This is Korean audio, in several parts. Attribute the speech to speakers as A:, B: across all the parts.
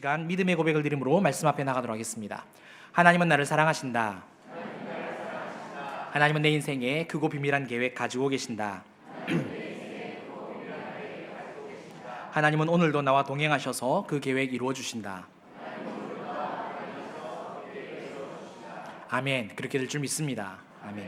A: 시간 믿음의 고백을 드림으로 말씀 앞에 나가도록 하겠습니다. 하나님은 나를 사랑하신다. 하나님은 내 인생에 크고 비밀한 계획 가지고 계신다. 하나님은 오늘도 나와 동행하셔서 그 계획 이루어 주신다. 아멘. 그렇게 될 줄 믿습니다. 아멘.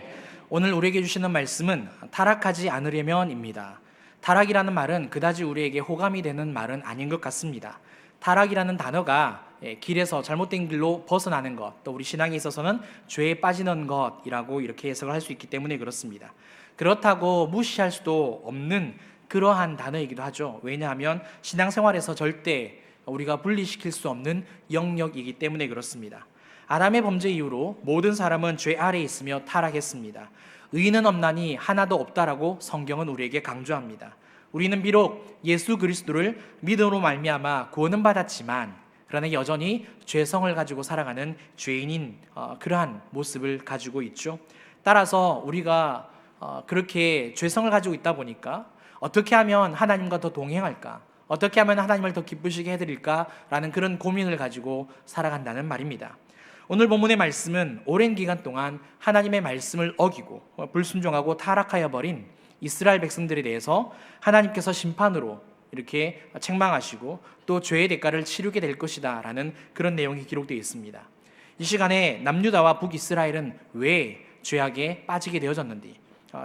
A: 오늘 우리에게 주시는 말씀은 타락하지 않으려면입니다. 타락이라는 말은 그다지 우리에게 호감이 되는 말은 아닌 것 같습니다. 타락이라는 단어가 길에서 잘못된 길로 벗어나는 것, 또 우리 신앙에 있어서는 죄에 빠지는 것이라고 이렇게 해석을 할 수 있기 때문에 그렇습니다. 그렇다고 무시할 수도 없는 그러한 단어이기도 하죠. 왜냐하면 신앙생활에서 절대 우리가 분리시킬 수 없는 영역이기 때문에 그렇습니다. 아담의 범죄 이후로 모든 사람은 죄 아래에 있으며 타락했습니다. 의인은 없나니 하나도 없다라고 성경은 우리에게 강조합니다. 우리는 비록 예수 그리스도를 믿음으로 말미암아 구원은 받았지만 그러나 여전히 죄성을 가지고 살아가는 죄인인 그러한 모습을 가지고 있죠. 따라서 우리가 그렇게 죄성을 가지고 있다 보니까 어떻게 하면 하나님과 더 동행할까? 어떻게 하면 하나님을 더 기쁘시게 해드릴까라는 그런 고민을 가지고 살아간다는 말입니다. 오늘 본문의 말씀은 오랜 기간 동안 하나님의 말씀을 어기고 불순종하고 타락하여 버린 이스라엘 백성들에 대해서 하나님께서 심판으로 이렇게 책망하시고 또 죄의 대가를 치르게 될 것이다 라는 그런 내용이 기록되어 있습니다. 이 시간에 남유다와 북이스라엘은 왜 죄악에 빠지게 되어졌는지,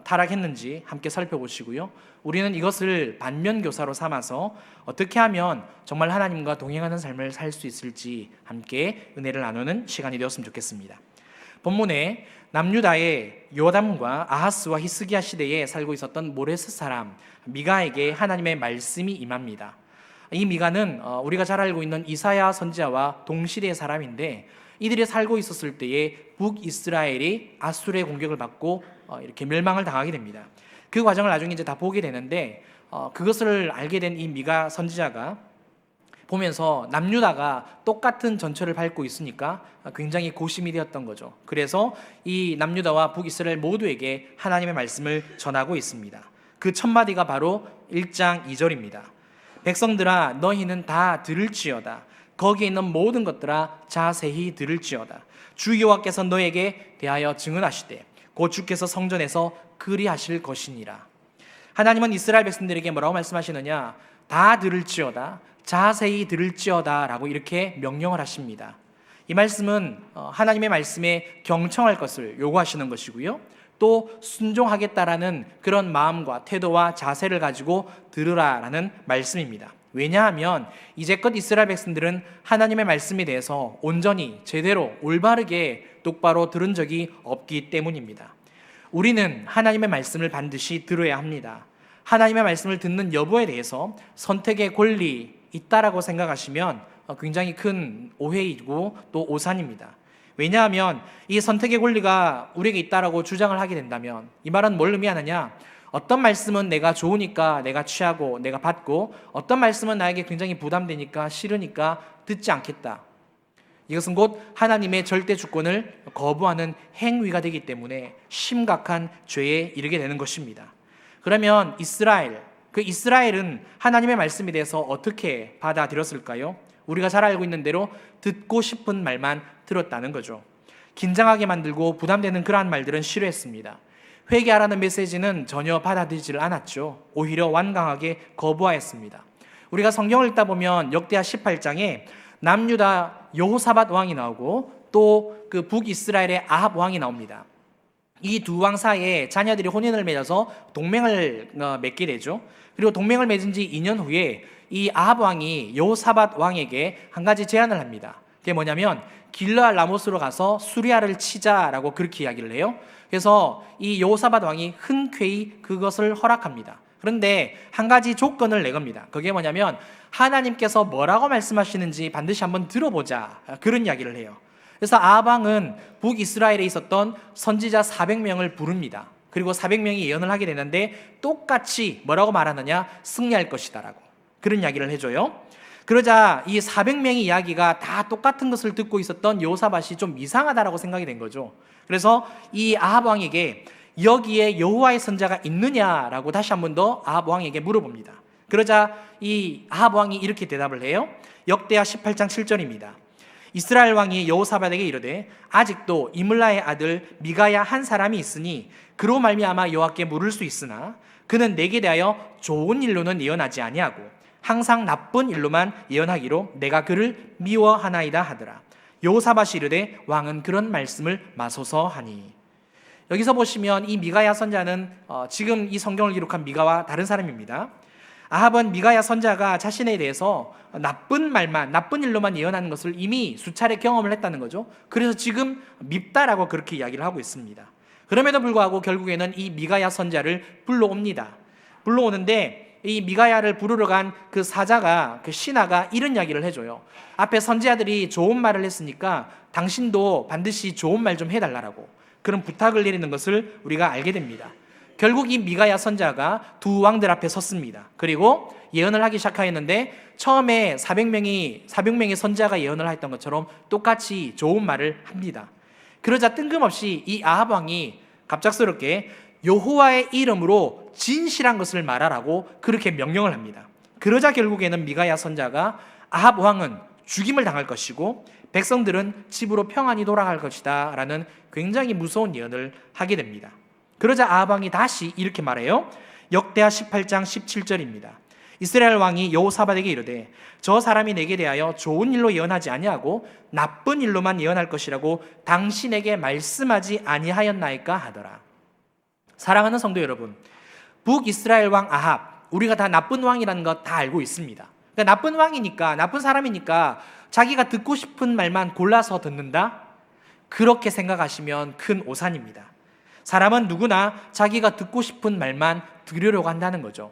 A: 타락했는지 함께 살펴보시고요. 우리는 이것을 반면교사로 삼아서 어떻게 하면 정말 하나님과 동행하는 삶을 살 수 있을지 함께 은혜를 나누는 시간이 되었으면 좋겠습니다. 본문에 남유다의 요담과 아하스와 히스기야 시대에 살고 있었던 모레스 사람 미가에게 하나님의 말씀이 임합니다. 이 미가는 우리가 잘 알고 있는 이사야 선지자와 동시대의 사람인데 이들이 살고 있었을 때에 북이스라엘이 아수르의 공격을 받고 이렇게 멸망을 당하게 됩니다. 그 과정을 나중에 이제 다 보게 되는데 그것을 알게 된 이 미가 선지자가 보면서 남유다가 똑같은 전철을 밟고 있으니까 굉장히 고심이 되었던 거죠. 그래서 이 남유다와 북이스라엘 모두에게 하나님의 말씀을 전하고 있습니다. 그 첫 마디가 바로 1장 2절입니다. 백성들아 너희는 다 들을지어다. 거기에 있는 모든 것들아 자세히 들을지어다. 주 여호와께서 너에게 대하여 증언하시되 곧 주께서 성전에서 그리하실 것이니라. 하나님은 이스라엘 백성들에게 뭐라고 말씀하시느냐? 다 들을지어다, 자세히 들을지어다 라고 이렇게 명령을 하십니다. 이 말씀은 하나님의 말씀에 경청할 것을 요구하시는 것이고요, 또 순종하겠다라는 그런 마음과 태도와 자세를 가지고 들으라라는 말씀입니다. 왜냐하면 이제껏 이스라엘 백성들은 하나님의 말씀에 대해서 온전히 제대로 올바르게 똑바로 들은 적이 없기 때문입니다. 우리는 하나님의 말씀을 반드시 들어야 합니다. 하나님의 말씀을 듣는 여부에 대해서 선택의 권리 있다라고 생각하시면 굉장히 큰 오해이고 또 오산입니다. 왜냐하면 이 선택의 권리가 우리에게 있다라고 주장을 하게 된다면 이 말은 뭘 의미하느냐? 어떤 말씀은 내가 좋으니까 내가 취하고 내가 받고 어떤 말씀은 나에게 굉장히 부담되니까 싫으니까 듣지 않겠다. 이것은 곧 하나님의 절대 주권을 거부하는 행위가 되기 때문에 심각한 죄에 이르게 되는 것입니다. 그러면 이스라엘은 하나님의 말씀에 대해서 어떻게 받아들였을까요? 우리가 잘 알고 있는 대로 듣고 싶은 말만 들었다는 거죠. 긴장하게 만들고 부담되는 그러한 말들은 싫어했습니다. 회개하라는 메시지는 전혀 받아들이지를 않았죠. 오히려 완강하게 거부하였습니다. 우리가 성경을 읽다 보면 역대하 18장에 남유다 여호사밧 왕이 나오고 또 그 북이스라엘의 아합 왕이 나옵니다. 이 두 왕 사이에 자녀들이 혼인을 맺어서 동맹을 맺게 되죠. 그리고 동맹을 맺은 지 2년 후에 이 아합 왕이 여호사밧 왕에게 한 가지 제안을 합니다. 그게 뭐냐면 길르앗 라모스로 가서 수리아를 치자라고 그렇게 이야기를 해요. 그래서 이 여호사밧 왕이 흔쾌히 그것을 허락합니다. 그런데 한 가지 조건을 내겁니다. 그게 뭐냐면 하나님께서 뭐라고 말씀하시는지 반드시 한번 들어보자, 그런 이야기를 해요. 그래서 아합 왕은 북이스라엘에 있었던 선지자 400명을 부릅니다. 그리고 400명이 예언을 하게 되는데 똑같이 뭐라고 말하느냐? 승리할 것이다라고 그런 이야기를 해줘요. 그러자 이 400명의 이야기가 다 똑같은 것을 듣고 있었던 여호사밧이 좀 이상하다라고 생각이 된 거죠. 그래서 이 아합 왕에게 여기에 여호와의 선자가 있느냐라고 다시 한 번 더 아합 왕에게 물어봅니다. 그러자 이 아합 왕이 이렇게 대답을 해요. 역대하 18장 7절입니다. 이스라엘 왕이 여호사밧에게 이르되 아직도 이물라의 아들 미가야 한 사람이 있으니 그로 말미암아 여호와께 물을 수 있으나 그는 내게 대하여 좋은 일로는 예언하지 아니하고 항상 나쁜 일로만 예언하기로 내가 그를 미워하나이다 하더라. 여호사밧이 이르되 왕은 그런 말씀을 마소서 하니. 여기서 보시면 이 미가야 선자는 지금 이 성경을 기록한 미가와 다른 사람입니다. 아합은 미가야 선자가 자신에 대해서 나쁜 말만, 나쁜 일로만 예언하는 것을 이미 수차례 경험을 했다는 거죠. 그래서 지금 밉다라고 그렇게 이야기를 하고 있습니다. 그럼에도 불구하고 결국에는 이 미가야 선자를 불러옵니다. 불러오는데 이 미가야를 부르러 간 그 사자가, 그 신하가 이런 이야기를 해줘요. 앞에 선지자들이 좋은 말을 했으니까 당신도 반드시 좋은 말 좀 해달라고 그런 부탁을 내리는 것을 우리가 알게 됩니다. 결국 이 미가야 선자가 두 왕들 앞에 섰습니다. 그리고 예언을 하기 시작하였는데 처음에 400명의 선자가 예언을 했던 것처럼 똑같이 좋은 말을 합니다. 그러자 뜬금없이 이 아합 왕이 갑작스럽게 여호와의 이름으로 진실한 것을 말하라고 그렇게 명령을 합니다. 그러자 결국에는 미가야 선자가 아합 왕은 죽임을 당할 것이고 백성들은 집으로 평안히 돌아갈 것이다 라는 굉장히 무서운 예언을 하게 됩니다. 그러자 아합 왕이 다시 이렇게 말해요. 역대하 18장 17절입니다. 이스라엘 왕이 여호사밧에게 이르되 저 사람이 내게 대하여 좋은 일로 예언하지 아니하고 나쁜 일로만 예언할 것이라고 당신에게 말씀하지 아니하였나이까 하더라. 사랑하는 성도 여러분, 북이스라엘 왕 아합, 우리가 다 나쁜 왕이라는 거 다 알고 있습니다. 그러니까 나쁜 왕이니까, 나쁜 사람이니까 자기가 듣고 싶은 말만 골라서 듣는다? 그렇게 생각하시면 큰 오산입니다. 사람은 누구나 자기가 듣고 싶은 말만 들으려고 한다는 거죠.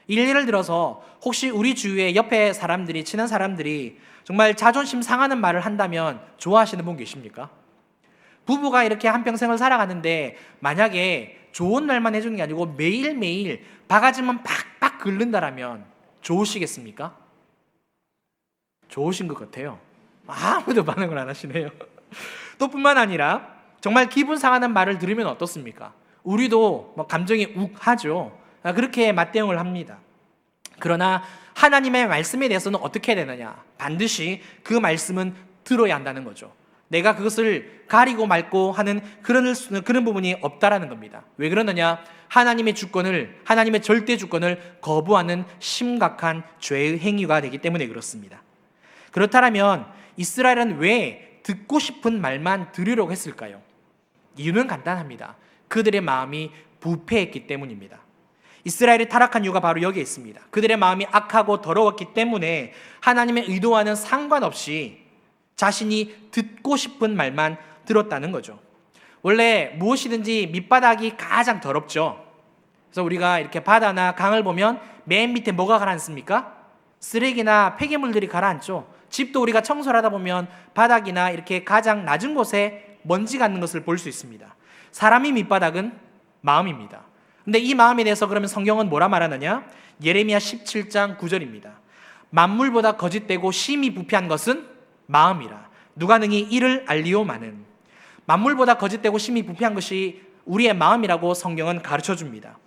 A: 예를 들어서 혹시 우리 주위에 옆에 사람들이, 친한 사람들이 정말 자존심 상하는 말을 한다면 좋아하시는 분 계십니까? 부부가 이렇게 한평생을 살아가는데 만약에 좋은 말만 해주는 게 아니고 매일매일 바가지만 팍팍 긁는다라면 좋으시겠습니까? 좋으신 것 같아요. 아무도 반응을 안 하시네요. 또 뿐만 아니라 정말 기분 상하는 말을 들으면 어떻습니까? 우리도 감정이 욱하죠. 그렇게 맞대응을 합니다. 그러나 하나님의 말씀에 대해서는 어떻게 해야 되느냐? 반드시 그 말씀은 들어야 한다는 거죠. 내가 그것을 가리고 말고 하는 그런 부분이 없다라는 겁니다. 왜 그러느냐? 하나님의 주권을, 하나님의 절대 주권을 거부하는 심각한 죄의 행위가 되기 때문에 그렇습니다. 그렇다면 이스라엘은 왜 듣고 싶은 말만 들으려고 했을까요? 이유는 간단합니다. 그들의 마음이 부패했기 때문입니다. 이스라엘이 타락한 이유가 바로 여기에 있습니다. 그들의 마음이 악하고 더러웠기 때문에 하나님의 의도와는 상관없이 자신이 듣고 싶은 말만 들었다는 거죠. 원래 무엇이든지 밑바닥이 가장 더럽죠. 그래서 우리가 이렇게 바다나 강을 보면 맨 밑에 뭐가 가라앉습니까? 쓰레기나 폐기물들이 가라앉죠. 집도 우리가 청소를 하다 보면 바닥이나 이렇게 가장 낮은 곳에 먼지가 있는 것을 볼 수 있습니다. 사람의 밑바닥은 마음입니다. 근데 이 마음에 대해서 그러면 성경은 뭐라 말하느냐? 예레미야 17장 9절입니다. 만물보다 거짓되고 심히 부패한 것은 마음이라. 누가 능히 이를 알리오마는. 만물보다 거짓되고 심히 부패한 것이 우리의 마음이라고 성경은 가르쳐 줍니다.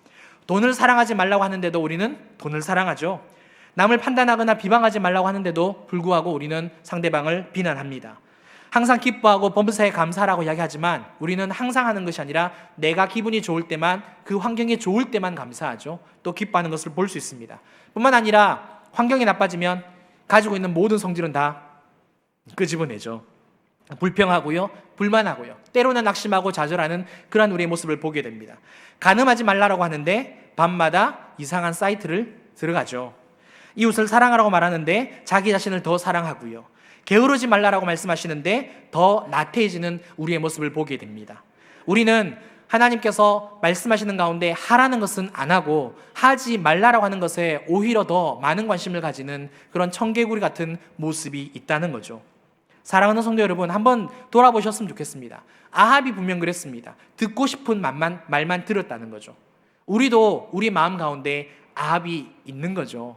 A: 돈을 사랑하지 말라고 하는데도 우리는 돈을 사랑하죠. 남을 판단하거나 비방하지 말라고 하는데도 불구하고 우리는 상대방을 비난합니다. 항상 기뻐하고 범사에 감사하라고 이야기하지만 우리는 항상 하는 것이 아니라 내가 기분이 좋을 때만, 그 환경이 좋을 때만 감사하죠. 또 기뻐하는 것을 볼 수 있습니다. 뿐만 아니라 환경이 나빠지면 가지고 있는 모든 성질은 다 끄집어내죠. 불평하고요, 불만하고요, 때로는 낙심하고 좌절하는 그러한 우리의 모습을 보게 됩니다. 간음하지 말라고 하는데 밤마다 이상한 사이트를 들어가죠. 이웃을 사랑하라고 말하는데 자기 자신을 더 사랑하고요, 게으르지 말라라고 말씀하시는데 더 나태해지는 우리의 모습을 보게 됩니다. 우리는 하나님께서 말씀하시는 가운데 하라는 것은 안 하고 하지 말라라고 하는 것에 오히려 더 많은 관심을 가지는 그런 청개구리 같은 모습이 있다는 거죠. 사랑하는 성도 여러분, 한번 돌아보셨으면 좋겠습니다. 아합이 분명 그랬습니다. 듣고 싶은 말만 들었다는 거죠. 우리도 우리 마음 가운데 아합이 있는 거죠.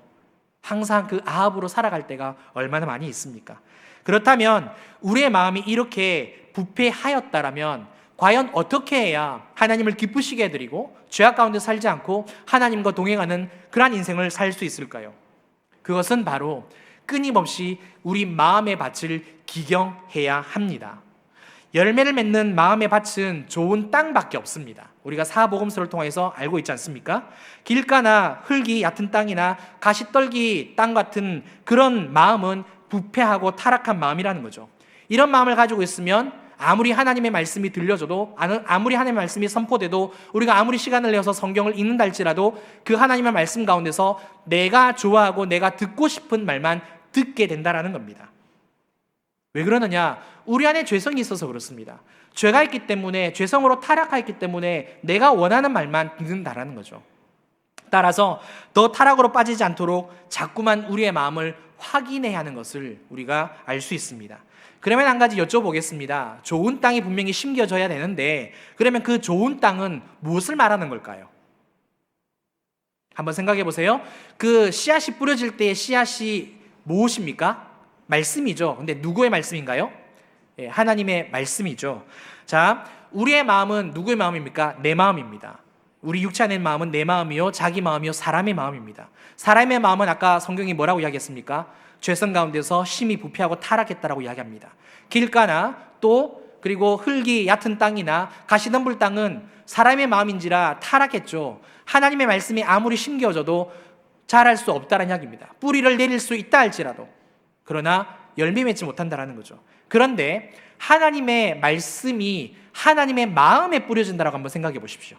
A: 항상 그 아합으로 살아갈 때가 얼마나 많이 있습니까? 그렇다면 우리의 마음이 이렇게 부패하였다라면 과연 어떻게 해야 하나님을 기쁘시게 해드리고 죄악 가운데 살지 않고 하나님과 동행하는 그러한 인생을 살 수 있을까요? 그것은 바로 끊임없이 우리 마음의 밭을 기경해야 합니다. 열매를 맺는 마음의 밭은 좋은 땅밖에 없습니다. 우리가 사복음서를 통해서 알고 있지 않습니까? 길가나 흙이 얕은 땅이나 가시떨기 땅 같은 그런 마음은 부패하고 타락한 마음이라는 거죠. 이런 마음을 가지고 있으면 아무리 하나님의 말씀이 들려줘도, 아무리 하나님의 말씀이 선포돼도, 우리가 아무리 시간을 내어서 성경을 읽는다 할지라도 그 하나님의 말씀 가운데서 내가 좋아하고 내가 듣고 싶은 말만 듣게 된다라는 겁니다. 왜 그러느냐? 우리 안에 죄성이 있어서 그렇습니다. 죄가 있기 때문에, 죄성으로 타락하였기 때문에 내가 원하는 말만 듣는다라는 거죠. 따라서 더 타락으로 빠지지 않도록 자꾸만 우리의 마음을 확인해야 하는 것을 우리가 알 수 있습니다. 그러면 한 가지 여쭤보겠습니다. 좋은 땅이 분명히 심겨져야 되는데, 그러면 그 좋은 땅은 무엇을 말하는 걸까요? 한번 생각해 보세요. 그 씨앗이 뿌려질 때의 씨앗이 무엇입니까? 말씀이죠. 근데 누구의 말씀인가요? 하나님의 말씀이죠. 자, 우리의 마음은 누구의 마음입니까? 내 마음입니다. 우리 육체 안의 마음은 내 마음이요, 자기 마음이요, 사람의 마음입니다. 사람의 마음은 아까 성경이 뭐라고 이야기했습니까? 죄성 가운데서 심히 부패하고 타락했다라고 이야기합니다. 길가나 또 그리고 흙이 얕은 땅이나 가시덤불 땅은 사람의 마음인지라 타락했죠. 하나님의 말씀이 아무리 심겨져도 자랄 수 없다는 이야기입니다. 뿌리를 내릴 수 있다 할지라도. 그러나 열매 맺지 못한다라는 거죠. 그런데 하나님의 말씀이 하나님의 마음에 뿌려진다라고 한번 생각해 보십시오.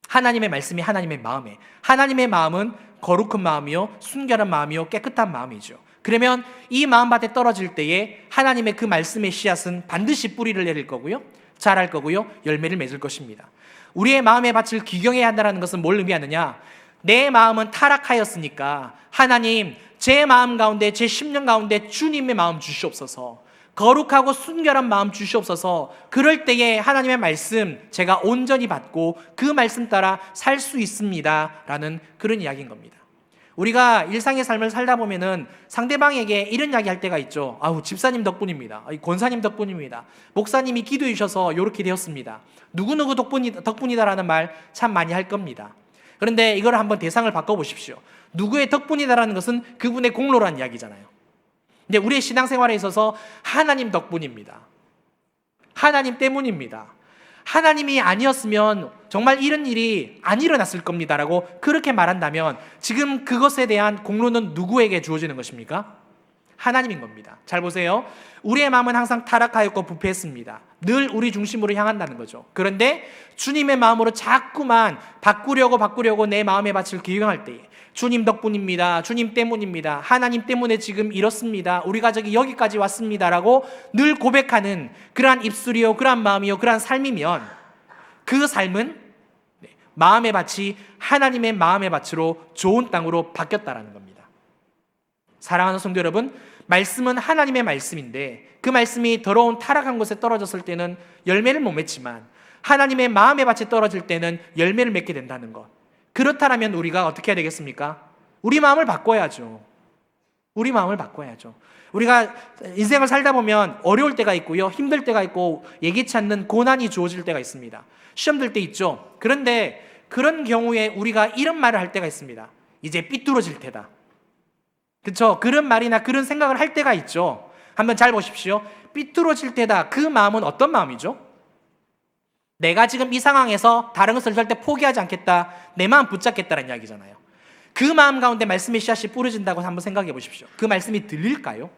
A: 하나님의 말씀이 하나님의 마음에, 하나님의 마음은 거룩한 마음이요, 순결한 마음이요, 깨끗한 마음이죠. 그러면 이 마음밭에 떨어질 때에 하나님의 그 말씀의 씨앗은 반드시 뿌리를 내릴 거고요, 자랄 거고요, 열매를 맺을 것입니다. 우리의 마음의 밭을 기경해야 한다는 것은 뭘 의미하느냐? 내 마음은 타락하였으니까 하나님, 제 마음 가운데, 제 심령 가운데 주님의 마음 주시옵소서, 거룩하고 순결한 마음 주시옵소서. 그럴 때에 하나님의 말씀 제가 온전히 받고 그 말씀 따라 살 수 있습니다 라는 그런 이야기인 겁니다. 우리가 일상의 삶을 살다 보면은 상대방에게 이런 이야기 할 때가 있죠. 아우, 집사님 덕분입니다. 권사님 덕분입니다. 목사님이 기도해 주셔서 이렇게 되었습니다. 누구누구 덕분이다라는 말 참 많이 할 겁니다. 그런데 이걸 한번 대상을 바꿔보십시오. 누구의 덕분이다라는 것은 그분의 공로라는 이야기잖아요. 근데 우리의 신앙생활에 있어서 하나님 덕분입니다. 하나님 때문입니다. 하나님이 아니었으면 정말 이런 일이 안 일어났을 겁니다라고 그렇게 말한다면 지금 그것에 대한 공로는 누구에게 주어지는 것입니까? 하나님인 겁니다. 잘 보세요. 우리의 마음은 항상 타락하였고 부패했습니다. 늘 우리 중심으로 향한다는 거죠. 그런데 주님의 마음으로 자꾸만 바꾸려고 내 마음의 밭을 기경할 때에 주님 덕분입니다. 주님 때문입니다. 하나님 때문에 지금 이렇습니다. 우리 가족이 여기까지 왔습니다라고 늘 고백하는 그러한 입술이요, 그러한 마음이요, 그러한 삶이면 그 삶은 마음의 밭이 하나님의 마음의 밭으로 좋은 땅으로 바뀌었다라는 겁니다. 사랑하는 성도 여러분, 말씀은 하나님의 말씀인데 그 말씀이 더러운 타락한 곳에 떨어졌을 때는 열매를 못 맺지만 하나님의 마음의 밭에 떨어질 때는 열매를 맺게 된다는 것. 그렇다면 우리가 어떻게 해야 되겠습니까? 우리 마음을 바꿔야죠. 우리 마음을 바꿔야죠. 우리가 인생을 살다 보면 어려울 때가 있고요, 힘들 때가 있고 예기치 않는 고난이 주어질 때가 있습니다. 시험 들 때 있죠. 그런데 그런 경우에 우리가 이런 말을 할 때가 있습니다. 이제 삐뚤어질 테다. 그렇죠? 그런 말이나 그런 생각을 할 때가 있죠. 한번 잘 보십시오. 삐뚤어질 때다. 그 마음은 어떤 마음이죠? 내가 지금 이 상황에서 다른 것을 절대 포기하지 않겠다, 내 마음 붙잡겠다는 이야기잖아요. 그 마음 가운데 말씀의 씨앗이 뿌려진다고 한번 생각해 보십시오. 그 말씀이 들릴까요?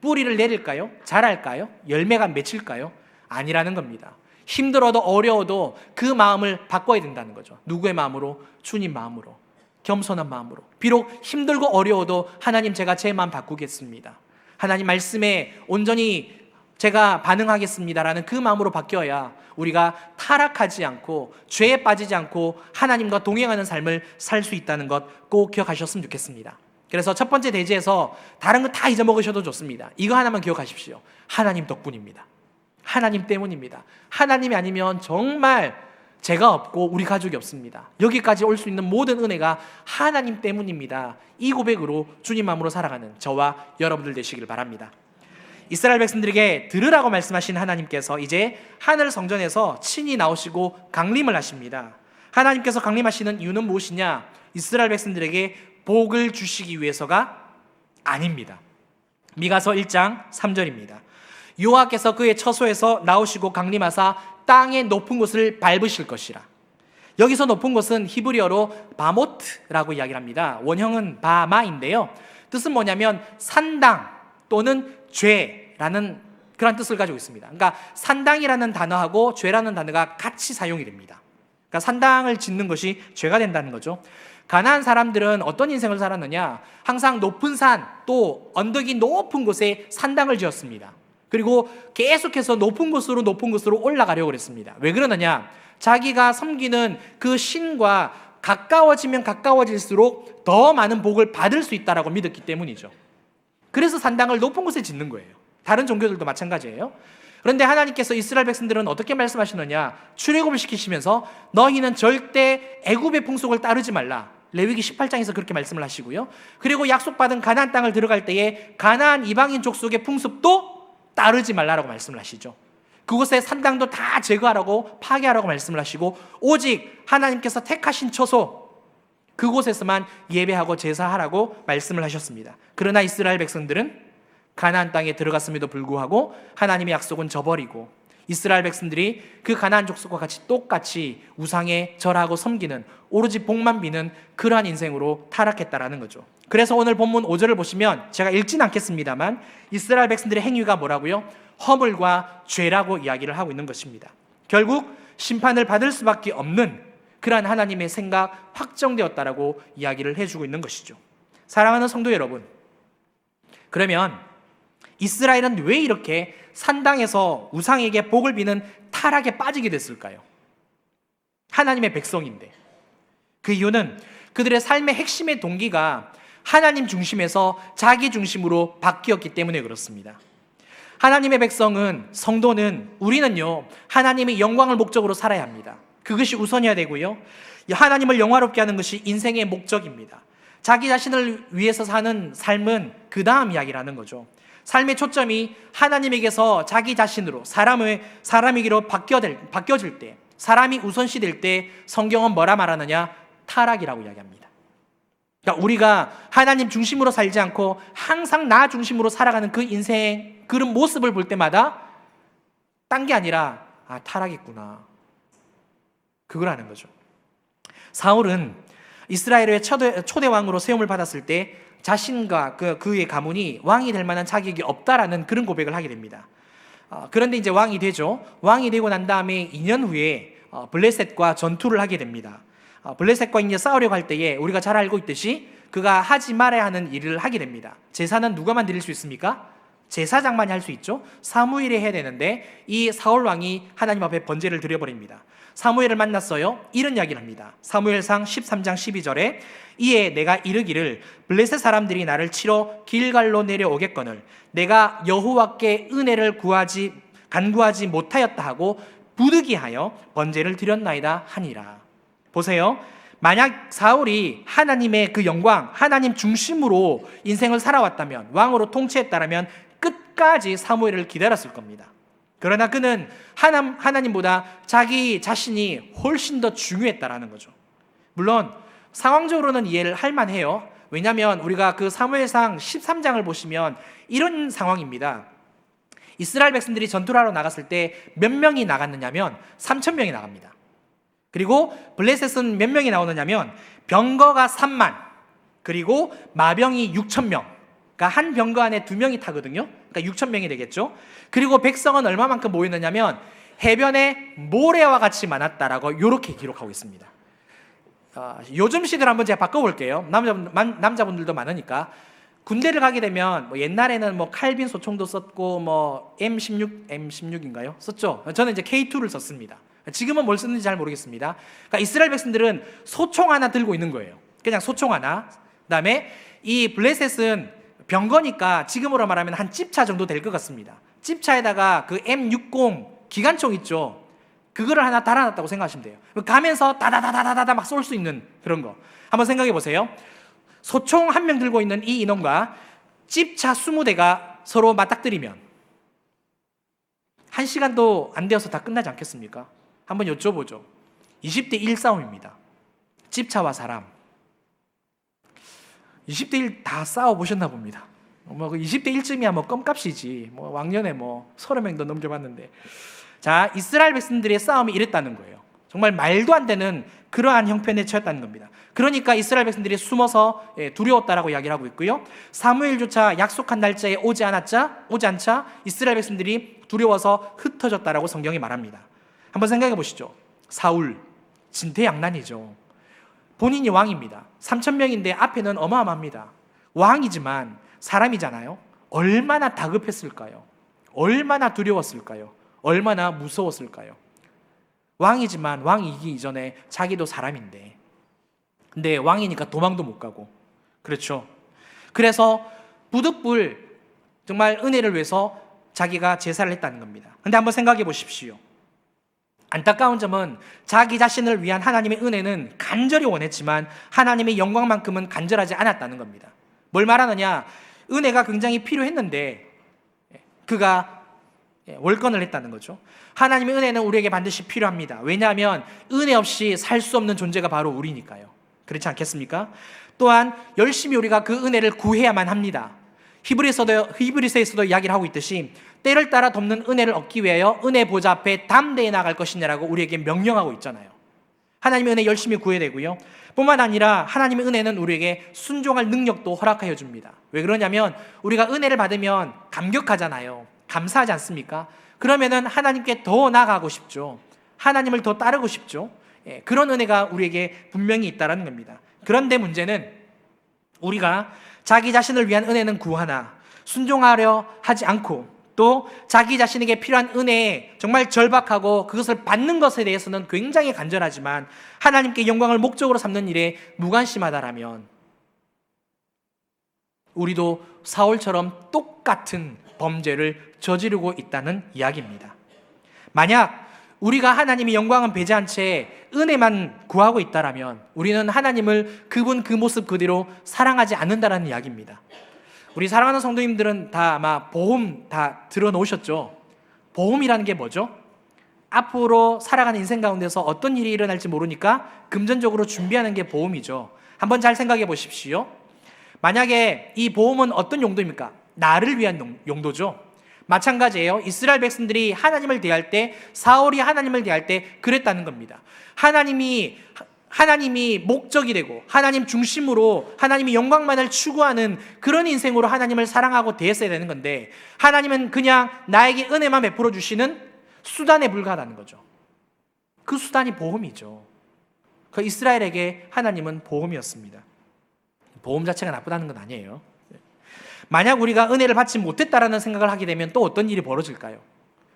A: 뿌리를 내릴까요? 자랄까요? 열매가 맺힐까요? 아니라는 겁니다. 힘들어도 어려워도 그 마음을 바꿔야 된다는 거죠. 누구의 마음으로? 주님 마음으로, 겸손한 마음으로. 비록 힘들고 어려워도 하나님, 제가 제 마음 바꾸겠습니다. 하나님 말씀에 온전히 제가 반응하겠습니다라는 그 마음으로 바뀌어야 우리가 타락하지 않고 죄에 빠지지 않고 하나님과 동행하는 삶을 살 수 있다는 것 꼭 기억하셨으면 좋겠습니다. 그래서 첫 번째 대지에서 다른 거 다 잊어먹으셔도 좋습니다. 이거 하나만 기억하십시오. 하나님 덕분입니다. 하나님 때문입니다. 하나님이 아니면 정말 제가 없고 우리 가족이 없습니다. 여기까지 올 수 있는 모든 은혜가 하나님 때문입니다. 이 고백으로 주님 마음으로 살아가는 저와 여러분들 되시기를 바랍니다. 이스라엘 백성들에게 들으라고 말씀하신 하나님께서 이제 하늘 성전에서 친히 나오시고 강림을 하십니다. 하나님께서 강림하시는 이유는 무엇이냐? 이스라엘 백성들에게 복을 주시기 위해서가 아닙니다. 미가서 1장 3절입니다. 여호와께서 그의 처소에서 나오시고 강림하사 땅의 높은 곳을 밟으실 것이라. 여기서 높은 곳은 히브리어로 바모트라고 이야기를 합니다. 원형은 바마인데요, 뜻은 뭐냐면 산당 또는 죄라는 그런 뜻을 가지고 있습니다. 그러니까 산당이라는 단어하고 죄라는 단어가 같이 사용이 됩니다. 그러니까 산당을 짓는 것이 죄가 된다는 거죠. 가나안 사람들은 어떤 인생을 살았느냐, 항상 높은 산 또 언덕이 높은 곳에 산당을 지었습니다. 그리고 계속해서 높은 곳으로 올라가려고 그랬습니다. 왜 그러느냐, 자기가 섬기는 그 신과 가까워지면 가까워질수록 더 많은 복을 받을 수 있다라고 믿었기 때문이죠. 그래서 산당을 높은 곳에 짓는 거예요. 다른 종교들도 마찬가지예요. 그런데 하나님께서 이스라엘 백성들은 어떻게 말씀하시느냐, 출애굽을 시키시면서 너희는 절대 애굽의 풍속을 따르지 말라. 레위기 18장에서 그렇게 말씀을 하시고요. 그리고 약속받은 가나안 땅을 들어갈 때에 가나안 이방인 족속의 풍습도 따르지 말라라고 말씀을 하시죠. 그곳의 산당도 다 제거하라고, 파괴하라고 말씀을 하시고, 오직 하나님께서 택하신 처소 그곳에서만 예배하고 제사하라고 말씀을 하셨습니다. 그러나 이스라엘 백성들은 가나안 땅에 들어갔음에도 불구하고 하나님의 약속은 저버리고, 이스라엘 백성들이 그 가나안 족속과 같이 똑같이 우상에 절하고 섬기는, 오로지 복만 비는 그러한 인생으로 타락했다라는 거죠. 그래서 오늘 본문 5절을 보시면, 제가 읽진 않겠습니다만 이스라엘 백성들의 행위가 뭐라고요? 허물과 죄라고 이야기를 하고 있는 것입니다. 결국 심판을 받을 수밖에 없는 그러한 하나님의 생각 확정되었다라고 이야기를 해주고 있는 것이죠. 사랑하는 성도 여러분, 그러면 이스라엘은 왜 이렇게 산당에서 우상에게 복을 비는 타락에 빠지게 됐을까요? 하나님의 백성인데. 그 이유는 그들의 삶의 핵심의 동기가 하나님 중심에서 자기 중심으로 바뀌었기 때문에 그렇습니다. 하나님의 백성은, 성도는, 우리는요, 하나님의 영광을 목적으로 살아야 합니다. 그것이 우선이어야 되고요, 하나님을 영화롭게 하는 것이 인생의 목적입니다. 자기 자신을 위해서 사는 삶은 그 다음 이야기라는 거죠. 삶의 초점이 하나님에게서 자기 자신으로, 사람에게로 바뀌어질 때, 사람이 우선시 될 때 성경은 뭐라 말하느냐? 타락이라고 이야기합니다. 그러니까 우리가 하나님 중심으로 살지 않고 항상 나 중심으로 살아가는 그 인생, 그런 모습을 볼 때마다 딴 게 아니라 타락했구나, 그거라는 거죠. 사울은 이스라엘의 초대 왕으로 세움을 받았을 때 자신과 그의 가문이 왕이 될 만한 자격이 없다라는 그런 고백을 하게 됩니다. 그런데 이제 왕이 되죠. 왕이 되고 난 다음에 2년 후에 블레셋과 전투를 하게 됩니다. 블레셋과 이제 싸우려고 할 때에 우리가 잘 알고 있듯이 그가 하지 말아야 하는 일을 하게 됩니다. 제사는 누가만 드릴 수 있습니까? 제사장만이 할 수 있죠. 사무엘이 해야 되는데 이 사울 왕이 하나님 앞에 번제를 드려버립니다. 사무엘을 만났어요. 이런 이야기를 합니다. 사무엘상 13장 12절에 이에 내가 이르기를 블레셋 사람들이 나를 치러 길갈로 내려오겠거늘 내가 여호와께 은혜를 간구하지 못하였다 하고 부득이하여 번제를 드렸나이다 하니라. 보세요. 만약 사울이 하나님의 그 영광, 하나님 중심으로 인생을 살아왔다면, 왕으로 통치했다면 끝까지 사무엘을 기다렸을 겁니다. 그러나 그는 하나님보다 자기 자신이 훨씬 더 중요했다라는 거죠. 물론 상황적으로는 이해를 할 만해요. 왜냐하면 우리가 그 사무엘상 13장을 보시면 이런 상황입니다. 이스라엘 백성들이 전투를 하러 나갔을 때 몇 명이 나갔느냐면 3,000명이 나갑니다. 그리고 블레셋은 몇 명이 나오느냐면 병거가 3만, 그리고 마병이 6,000명. 그러니까 한 병거 안에 2명이 타거든요. 그러니까 6,000명이 되겠죠. 그리고 백성은 얼마만큼 모였느냐면 해변에 모래와 같이 많았다라고 이렇게 기록하고 있습니다. 요즘 시대를 한번 제가 바꿔볼게요. 남자분들도 많으니까. 군대를 가게 되면 옛날에는 칼빈 소총도 썼고 M16인가요? 썼죠. 저는 이제 K2를 썼습니다. 지금은 뭘 쓰는지 잘 모르겠습니다. 그러니까 이스라엘 백성들은 소총 하나 들고 있는 거예요. 그냥 소총 하나. 그다음에 이 블레셋은 병거니까 지금으로 말하면 한 집차 정도 될 것 같습니다. 집차에다가 그 M60 기관총 있죠. 그거를 하나 달아놨다고 생각하시면 돼요. 가면서 다다다다다다 막 쏠 수 있는 그런 거. 한번 생각해 보세요. 소총 한 명 들고 있는 이 인원과 집차 20대가 서로 맞닥뜨리면 1시간도 안 되어서 다 끝나지 않겠습니까? 한번 여쭤보죠. 20대 1 싸움입니다. 집차와 사람. 20대 1 다 싸워보셨나 봅니다. 그 20대 1쯤이야 껌값이지. 왕년에 30명도 넘겨봤는데. 자, 이스라엘 백성들의 싸움이 이랬다는 거예요. 정말 말도 안 되는 그러한 형편에 처했다는 겁니다. 그러니까 이스라엘 백성들이 숨어서 두려웠다라고 이야기를 하고 있고요. 사무엘조차 약속한 날짜에 오지 않자 이스라엘 백성들이 두려워서 흩어졌다라고 성경이 말합니다. 한번 생각해 보시죠. 사울, 진퇴양난이죠. 본인이 왕입니다. 3,000명인데 앞에는 어마어마합니다. 왕이지만 사람이잖아요. 얼마나 다급했을까요? 얼마나 두려웠을까요? 얼마나 무서웠을까요? 왕이지만 왕이기 이전에 자기도 사람인데, 근데 왕이니까 도망도 못 가고, 그렇죠. 그래서 부득불 정말 은혜를 위해서 자기가 제사를 했다는 겁니다. 근데 한번 생각해 보십시오. 안타까운 점은 자기 자신을 위한 하나님의 은혜는 간절히 원했지만 하나님의 영광만큼은 간절하지 않았다는 겁니다. 뭘 말하느냐? 은혜가 굉장히 필요했는데 그가 월권을 했다는 거죠. 하나님의 은혜는 우리에게 반드시 필요합니다. 왜냐하면 은혜 없이 살 수 없는 존재가 바로 우리니까요. 그렇지 않겠습니까? 또한 열심히 우리가 그 은혜를 구해야만 합니다. 히브리서에서도 이야기를 하고 있듯이 때를 따라 돕는 은혜를 얻기 위하여 은혜 보좌 앞에 담대히 나갈 것이냐라고 우리에게 명령하고 있잖아요. 하나님의 은혜 열심히 구해야 되고요. 뿐만 아니라 하나님의 은혜는 우리에게 순종할 능력도 허락하여 줍니다. 왜 그러냐면 우리가 은혜를 받으면 감격하잖아요. 감사하지 않습니까? 그러면은 하나님께 더 나아가고 싶죠. 하나님을 더 따르고 싶죠. 그런 은혜가 우리에게 분명히 있다는 겁니다. 그런데 문제는 우리가 자기 자신을 위한 은혜는 구하나 순종하려 하지 않고 또 자기 자신에게 필요한 은혜에 정말 절박하고 그것을 받는 것에 대해서는 굉장히 간절하지만 하나님께 영광을 목적으로 삼는 일에 무관심하다라면 우리도 사울처럼 똑같은 범죄를 저지르고 있다는 이야기입니다. 만약 우리가 하나님의 영광은 배제한 채 은혜만 구하고 있다라면 우리는 하나님을 그분 그 모습 그대로 사랑하지 않는다라는 이야기입니다. 우리 사랑하는 성도님들은 다 아마 보험 다 들어놓으셨죠? 보험이라는 게 뭐죠? 앞으로 살아가는 인생 가운데서 어떤 일이 일어날지 모르니까 금전적으로 준비하는 게 보험이죠. 한번 잘 생각해 보십시오. 만약에 이 보험은 어떤 용도입니까? 나를 위한 용도죠. 마찬가지예요. 이스라엘 백성들이 하나님을 대할 때, 사울이 하나님을 대할 때 그랬다는 겁니다. 하나님이 목적이 되고 하나님 중심으로 하나님의 영광만을 추구하는 그런 인생으로 하나님을 사랑하고 대했어야 되는 건데 하나님은 그냥 나에게 은혜만 베풀어 주시는 수단에 불과하다는 거죠. 그 수단이 보험이죠. 그 이스라엘에게 하나님은 보험이었습니다. 보험 자체가 나쁘다는 건 아니에요. 만약 우리가 은혜를 받지 못했다라는 생각을 하게 되면 또 어떤 일이 벌어질까요?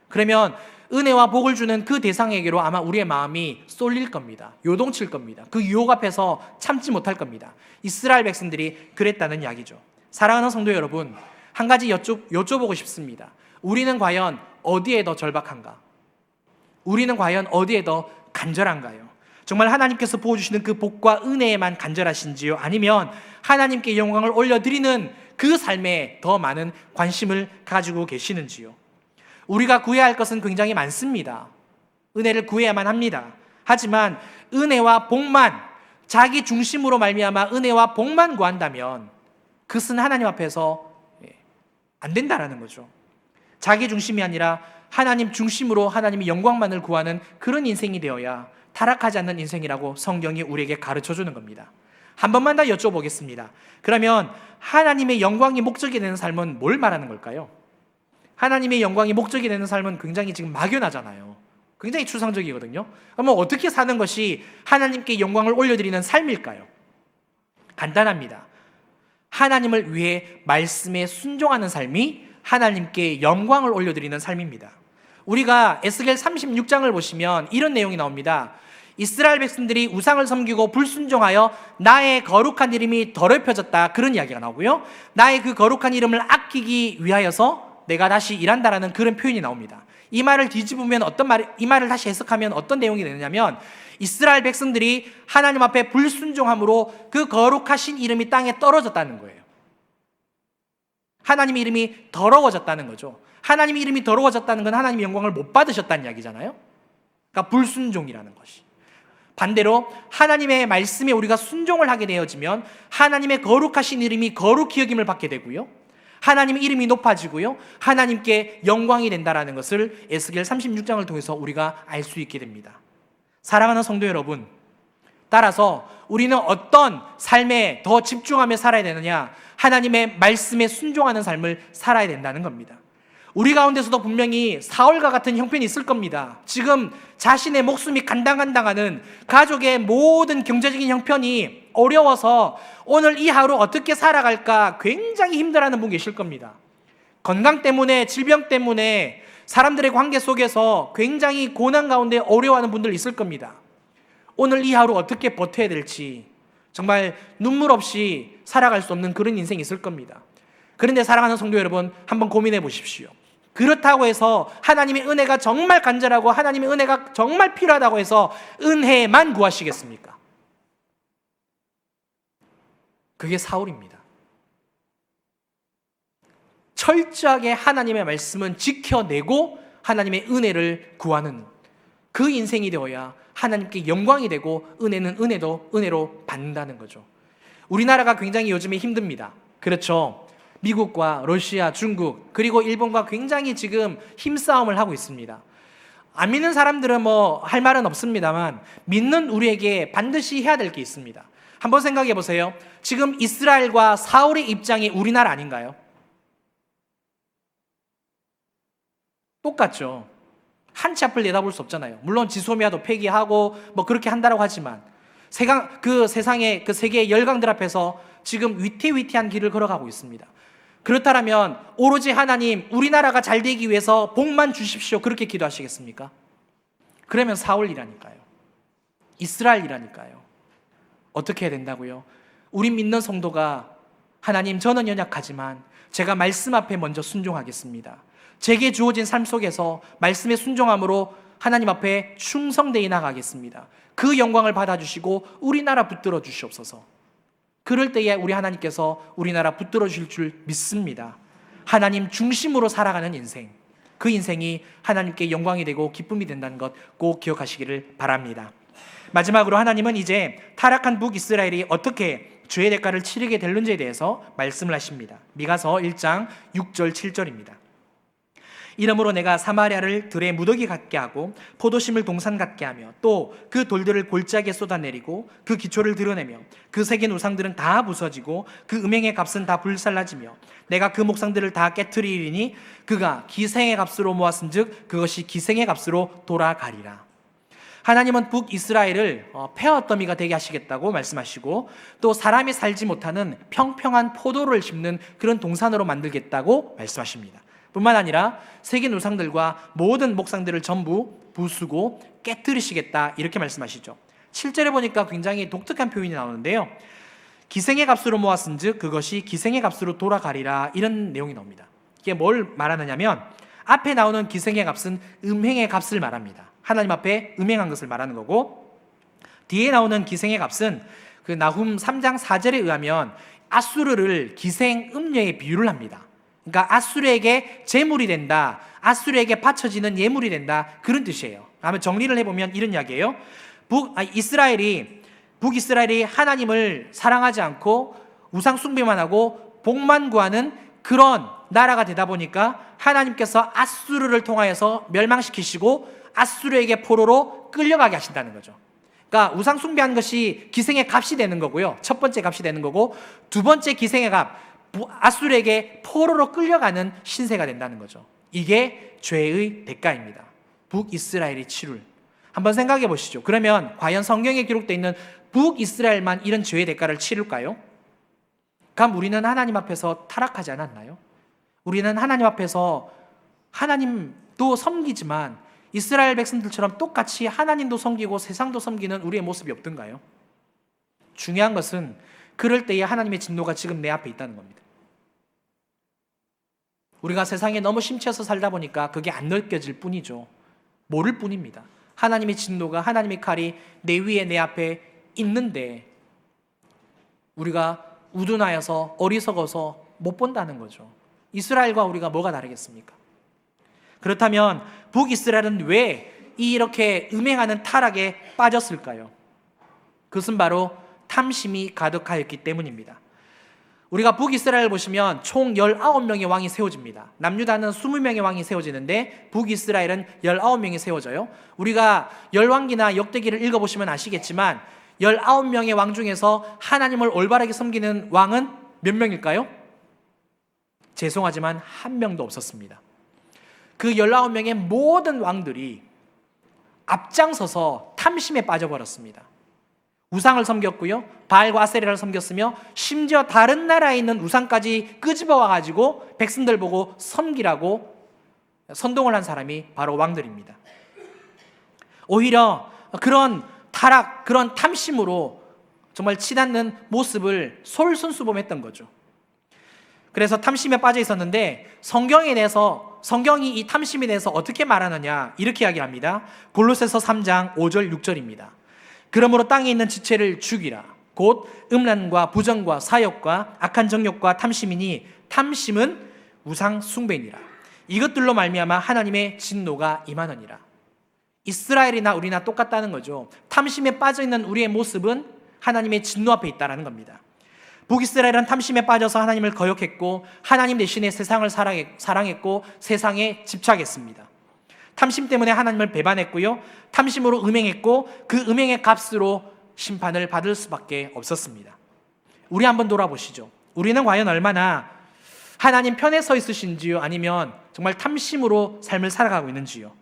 A: 그러면 은혜와 복을 주는 그 대상에게로 아마 우리의 마음이 쏠릴 겁니다. 요동칠 겁니다. 그 유혹 앞에서 참지 못할 겁니다. 이스라엘 백성들이 그랬다는 이야기죠. 사랑하는 성도 여러분, 한 가지 여쭤보고 싶습니다. 우리는 과연 어디에 더 절박한가? 우리는 과연 어디에 더 간절한가요? 정말 하나님께서 부어주시는 그 복과 은혜에만 간절하신지요? 아니면 하나님께 영광을 올려드리는 그 삶에 더 많은 관심을 가지고 계시는지요? 우리가 구해야 할 것은 굉장히 많습니다. 은혜를 구해야만 합니다. 하지만 은혜와 복만, 자기 중심으로 말미암아 은혜와 복만 구한다면 그것은 하나님 앞에서 안 된다라는 거죠. 자기 중심이 아니라 하나님 중심으로 하나님의 영광만을 구하는 그런 인생이 되어야 타락하지 않는 인생이라고 성경이 우리에게 가르쳐주는 겁니다. 한 번만 더 여쭤보겠습니다. 그러면 하나님의 영광이 목적이 되는 삶은 뭘 말하는 걸까요? 하나님의 영광이 목적이 되는 삶은 굉장히 지금 막연하잖아요. 굉장히 추상적이거든요. 그러면 어떻게 사는 것이 하나님께 영광을 올려드리는 삶일까요? 간단합니다. 하나님을 위해 말씀에 순종하는 삶이 하나님께 영광을 올려드리는 삶입니다. 우리가 에스겔 36장을 보시면 이런 내용이 나옵니다. 이스라엘 백성들이 우상을 섬기고 불순종하여 나의 거룩한 이름이 더럽혀졌다, 그런 이야기가 나오고요. 나의 그 거룩한 이름을 아끼기 위하여서 내가 다시 일한다라는 그런 표현이 나옵니다. 이 말을 뒤집으면 이 말을 다시 해석하면 어떤 내용이 되느냐면 이스라엘 백성들이 하나님 앞에 불순종함으로 그 거룩하신 이름이 땅에 떨어졌다는 거예요. 하나님의 이름이 더러워졌다는 거죠. 하나님의 이름이 더러워졌다는 건 하나님의 영광을 못 받으셨다는 이야기잖아요. 그러니까 불순종이라는 것이. 반대로 하나님의 말씀에 우리가 순종을 하게 되어지면 하나님의 거룩하신 이름이 거룩히 여김을 받게 되고요, 하나님의 이름이 높아지고요, 하나님께 영광이 된다라는 것을 에스겔 36장을 통해서 우리가 알 수 있게 됩니다. 사랑하는 성도 여러분, 따라서 우리는 어떤 삶에 더 집중하며 살아야 되느냐? 하나님의 말씀에 순종하는 삶을 살아야 된다는 겁니다. 우리 가운데서도 분명히 사울과 같은 형편이 있을 겁니다. 지금 자신의 목숨이 간당간당하는, 가족의 모든 경제적인 형편이 어려워서 오늘 이 하루 어떻게 살아갈까 굉장히 힘들어하는 분 계실 겁니다. 건강 때문에, 질병 때문에 사람들의 관계 속에서 굉장히 고난 가운데 어려워하는 분들 있을 겁니다. 오늘 이 하루 어떻게 버텨야 될지 정말 눈물 없이 살아갈 수 없는 그런 인생이 있을 겁니다. 그런데 사랑하는 성도 여러분, 한번 고민해 보십시오. 그렇다고 해서 하나님의 은혜가 정말 간절하고 하나님의 은혜가 정말 필요하다고 해서 은혜만 구하시겠습니까? 그게 사울입니다. 철저하게 하나님의 말씀은 지켜내고 하나님의 은혜를 구하는 그 인생이 되어야 하나님께 영광이 되고 은혜는 은혜로 받는다는 거죠. 우리나라가 굉장히 요즘에 힘듭니다. 그렇죠? 미국과 러시아, 중국, 그리고 일본과 굉장히 지금 힘싸움을 하고 있습니다. 안 믿는 사람들은 뭐 할 말은 없습니다만 믿는 우리에게 반드시 해야 될 게 있습니다. 한번 생각해 보세요. 지금 이스라엘과 사울의 입장이 우리나라 아닌가요? 똑같죠. 한 치 앞을 내다볼 수 없잖아요. 물론 지소미아도 폐기하고 뭐 그렇게 한다고 하지만 그 세상의 그 세계의 열강들 앞에서 지금 위태위태한 길을 걸어가고 있습니다. 그렇다면 오로지 하나님, 우리나라가 잘 되기 위해서 복만 주십시오, 그렇게 기도하시겠습니까? 그러면 사울이라니까요. 이스라엘이라니까요. 어떻게 해야 된다고요? 우리 믿는 성도가 하나님, 저는 연약하지만 제가 말씀 앞에 먼저 순종하겠습니다. 제게 주어진 삶 속에서 말씀의 순종함으로 하나님 앞에 충성되이 나가겠습니다. 그 영광을 받아주시고 우리나라 붙들어 주시옵소서. 그럴 때에 우리 하나님께서 우리나라 붙들어 주실 줄 믿습니다. 하나님 중심으로 살아가는 인생, 그 인생이 하나님께 영광이 되고 기쁨이 된다는 것 꼭 기억하시기를 바랍니다. 마지막으로 하나님은 이제 타락한 북이스라엘이 어떻게 죄의 대가를 치르게 될는지에 대해서 말씀을 하십니다. 미가서 1장 6절 7절입니다. 이러므로 내가 사마리아를 들의 무더기 같게 하고 포도심을 동산 같게 하며 또 그 돌들을 골짜기에 쏟아내리고 그 기초를 드러내며 그 새긴 우상들은 다 부서지고 그 음행의 값은 다 불살라지며 내가 그 목상들을 다 깨트리리니 그가 기생의 값으로 모았은즉 그것이 기생의 값으로 돌아가리라. 하나님은 북이스라엘을 폐허더미가 되게 하시겠다고 말씀하시고 또 사람이 살지 못하는 평평한 포도를 심는 그런 동산으로 만들겠다고 말씀하십니다. 뿐만 아니라 새긴 우상들과 모든 목상들을 전부 부수고 깨뜨리시겠다, 이렇게 말씀하시죠. 7절에 보니까 굉장히 독특한 표현이 나오는데요. 기생의 값으로 모았은즉 그것이 기생의 값으로 돌아가리라, 이런 내용이 나옵니다. 이게 뭘 말하느냐면 앞에 나오는 기생의 값은 음행의 값을 말합니다. 하나님 앞에 음행한 것을 말하는 거고, 뒤에 나오는 기생의 값은 그 나훔 3장 4절에 의하면 아수르를 기생 음녀에 비유를 합니다. 그러니까 아수르에게 제물이 된다, 아수르에게 바쳐지는 예물이 된다, 그런 뜻이에요. 아마 정리를 해보면 이런 이야기예요. 북이스라엘이 하나님을 사랑하지 않고 우상 숭배만 하고 복만 구하는 그런 나라가 되다 보니까 하나님께서 아수르를 통하여서 멸망시키시고 아수르에게 포로로 끌려가게 하신다는 거죠. 그러니까 우상 숭배한 것이 기생의 값이 되는 거고요. 첫 번째 값이 되는 거고, 두 번째 기생의 값, 아수르에게 포로로 끌려가는 신세가 된다는 거죠. 이게 죄의 대가입니다. 북이스라엘이 치룰. 한번 생각해 보시죠. 그러면 과연 성경에 기록되어 있는 북이스라엘만 이런 죄의 대가를 치룰까요? 그럼 우리는 하나님 앞에서 타락하지 않았나요? 우리는 하나님 앞에서 하나님도 섬기지만 이스라엘 백성들처럼 똑같이 하나님도 섬기고 세상도 섬기는 우리의 모습이 없던가요? 중요한 것은 그럴 때에 하나님의 진노가 지금 내 앞에 있다는 겁니다. 우리가 세상에 너무 심취해서 살다 보니까 그게 안 느껴질 뿐이죠. 모를 뿐입니다. 하나님의 진노가, 하나님의 칼이 내 위에, 내 앞에 있는데 우리가 우둔하여서 어리석어서 못 본다는 거죠. 이스라엘과 우리가 뭐가 다르겠습니까? 그렇다면 북이스라엘은 왜 이렇게 음행하는 타락에 빠졌을까요? 그것은 바로 탐심이 가득하였기 때문입니다. 우리가 북이스라엘을 보시면 총 19명의 왕이 세워집니다. 남유다는 20명의 왕이 세워지는데 북이스라엘은 19명이 세워져요. 우리가 열왕기나 역대기를 읽어보시면 아시겠지만 19명의 왕 중에서 하나님을 올바르게 섬기는 왕은 몇 명일까요? 죄송하지만 한 명도 없었습니다. 그 19명의 모든 왕들이 앞장서서 탐심에 빠져버렸습니다. 우상을 섬겼고요, 바알과 아세라를 섬겼으며 심지어 다른 나라에 있는 우상까지 끄집어와가지고 백성들 보고 섬기라고 선동을 한 사람이 바로 왕들입니다. 오히려 그런 타락, 그런 탐심으로 정말 치닫는 모습을 솔선수범했던 거죠. 그래서 탐심에 빠져 있었는데 성경이 이 탐심에 대해서 어떻게 말하느냐, 이렇게 이야기합니다. 골로새서 3장 5절 6절입니다. 그러므로 땅에 있는 지체를 죽이라. 곧 음란과 부정과 사욕과 악한 정욕과 탐심이니 탐심은 우상 숭배니라. 이것들로 말미암아 하나님의 진노가 임하느니라. 이스라엘이나 우리나 똑같다는 거죠. 탐심에 빠져 있는 우리의 모습은 하나님의 진노 앞에 있다는 겁니다. 북이스라엘은 탐심에 빠져서 하나님을 거역했고 하나님 대신에 세상을 사랑했고 세상에 집착했습니다. 탐심 때문에 하나님을 배반했고요, 탐심으로 음행했고 그 음행의 값으로 심판을 받을 수밖에 없었습니다. 우리 한번 돌아보시죠. 우리는 과연 얼마나 하나님 편에 서 있으신지요, 아니면 정말 탐심으로 삶을 살아가고 있는지요.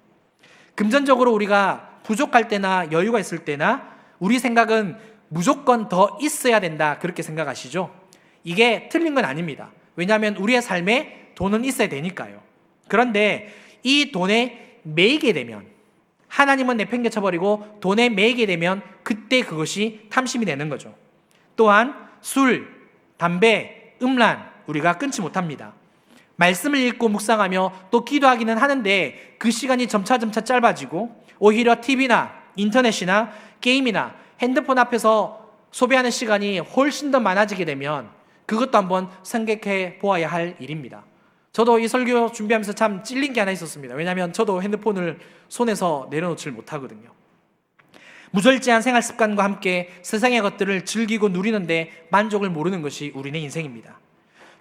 A: 금전적으로 우리가 부족할 때나 여유가 있을 때나 우리 생각은 무조건 더 있어야 된다, 그렇게 생각하시죠? 이게 틀린 건 아닙니다. 왜냐하면 우리의 삶에 돈은 있어야 되니까요. 그런데 이 돈에 매이게 되면, 하나님은 내팽개쳐버리고 돈에 매이게 되면 그때 그것이 탐심이 되는 거죠. 또한 술, 담배, 음란 우리가 끊지 못합니다. 말씀을 읽고 묵상하며 또 기도하기는 하는데 그 시간이 점차 짧아지고 오히려 TV나 인터넷이나 게임이나 핸드폰 앞에서 소비하는 시간이 훨씬 더 많아지게 되면 그것도 한번 생각해 보아야 할 일입니다. 저도 이 설교 준비하면서 참 찔린 게 하나 있었습니다. 왜냐하면 저도 핸드폰을 손에서 내려놓질 못하거든요. 무절제한 생활 습관과 함께 세상의 것들을 즐기고 누리는데 만족을 모르는 것이 우리의 인생입니다.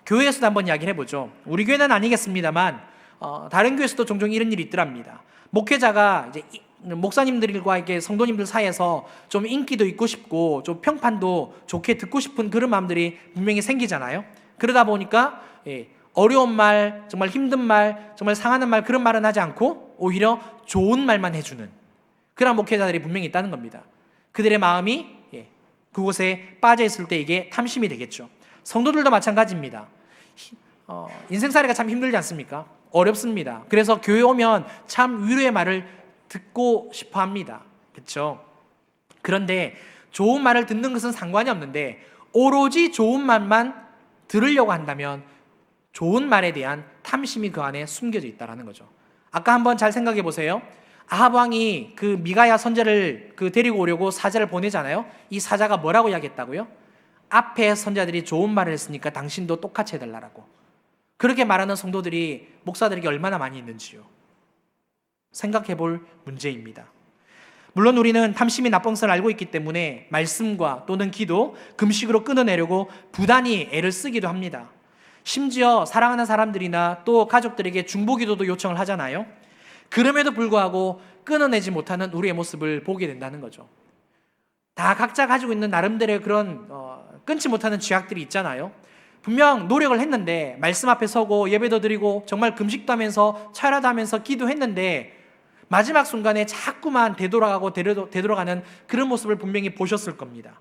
A: 교회에서도 한번 이야기를 해보죠. 우리 교회는 아니겠습니다만 다른 교회에서도 종종 이런 일이 있더랍니다. 목회자가 이제 목사님들과 이렇게 성도님들 사이에서 좀 인기도 있고 싶고 좀 평판도 좋게 듣고 싶은 그런 마음들이 분명히 생기잖아요. 그러다 보니까 어려운 말, 정말 힘든 말, 정말 상하는 말, 그런 말은 하지 않고 오히려 좋은 말만 해주는 그런 목회자들이 분명히 있다는 겁니다. 그들의 마음이 그곳에 빠져 있을 때 이게 탐심이 되겠죠. 성도들도 마찬가지입니다. 인생살이가 참 힘들지 않습니까? 어렵습니다. 그래서 교회 오면 참 위로의 말을 듣고 싶어 합니다. 그렇죠? 그런데 좋은 말을 듣는 것은 상관이 없는데 오로지 좋은 말만 들으려고 한다면 좋은 말에 대한 탐심이 그 안에 숨겨져 있다는 거죠. 아까 한번 잘 생각해 보세요. 아합 왕이 그 미가야 선자를 데리고 오려고 사자를 보내잖아요. 이 사자가 뭐라고 이야기했다고요? 앞에 선자들이 좋은 말을 했으니까 당신도 똑같이 해달라고. 그렇게 말하는 성도들이 목사들에게 얼마나 많이 있는지요. 생각해 볼 문제입니다. 물론 우리는 탐심이 나쁜 것을 알고 있기 때문에 말씀과 또는 기도, 금식으로 끊어내려고 부단히 애를 쓰기도 합니다. 심지어 사랑하는 사람들이나 또 가족들에게 중보기도도 요청을 하잖아요. 그럼에도 불구하고 끊어내지 못하는 우리의 모습을 보게 된다는 거죠. 다 각자 가지고 있는 나름대로의 그런 끊지 못하는 죄악들이 있잖아요. 분명 노력을 했는데 말씀 앞에 서고 예배도 드리고 정말 금식도 하면서 철야도 하면서 기도했는데 마지막 순간에 자꾸만 되돌아가는 그런 모습을 분명히 보셨을 겁니다.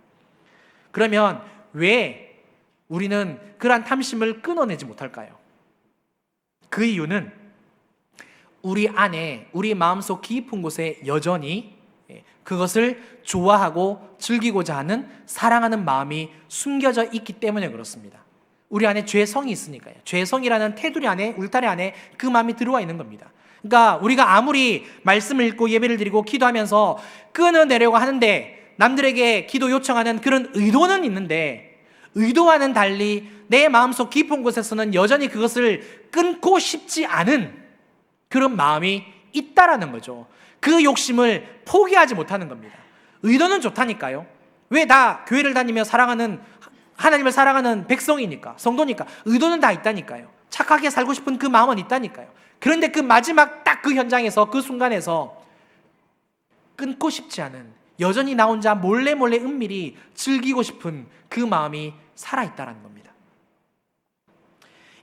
A: 그러면 왜 우리는 그러한 탐심을 끊어내지 못할까요? 그 이유는 우리 안에, 우리 마음속 깊은 곳에 여전히 그것을 좋아하고 즐기고자 하는 사랑하는 마음이 숨겨져 있기 때문에 그렇습니다. 우리 안에 죄성이 있으니까요. 죄성이라는 테두리 안에, 울타리 안에 그 마음이 들어와 있는 겁니다. 그러니까 우리가 아무리 말씀을 읽고 예배를 드리고 기도하면서 끊어내려고 하는데 남들에게 기도 요청하는 그런 의도는 있는데 의도와는 달리 내 마음속 깊은 곳에서는 여전히 그것을 끊고 싶지 않은 그런 마음이 있다라는 거죠. 그 욕심을 포기하지 못하는 겁니다. 의도는 좋다니까요. 왜 다 교회를 다니며 사랑하는 하나님을 사랑하는 백성이니까, 성도니까 의도는 다 있다니까요. 착하게 살고 싶은 그 마음은 있다니까요. 그런데 그 마지막 딱 그 현장에서, 그 순간에서 끊고 싶지 않은, 여전히 나 혼자 몰래 은밀히 즐기고 싶은 그 마음이 살아있다는 겁니다.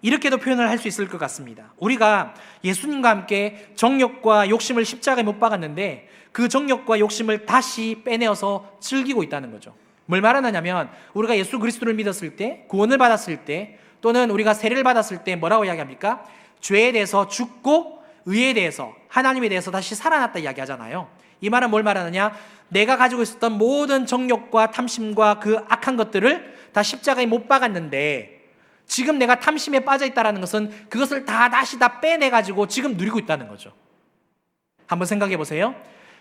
A: 이렇게도 표현을 할 수 있을 것 같습니다. 우리가 예수님과 함께 정욕과 욕심을 십자가에 못 박았는데 그 정욕과 욕심을 다시 빼내어서 즐기고 있다는 거죠. 뭘 말하느냐면, 우리가 예수 그리스도를 믿었을 때, 구원을 받았을 때, 또는 우리가 세례를 받았을 때 뭐라고 이야기합니까? 죄에 대해서 죽고 의에 대해서, 하나님에 대해서 다시 살아났다 이야기하잖아요. 이 말은 뭘 말하느냐? 내가 가지고 있었던 모든 정욕과 탐심과 그 악한 것들을 다 십자가에 못 박았는데 지금 내가 탐심에 빠져 있다는 것은 그것을 다시 빼내가지고 지금 누리고 있다는 거죠. 한번 생각해 보세요.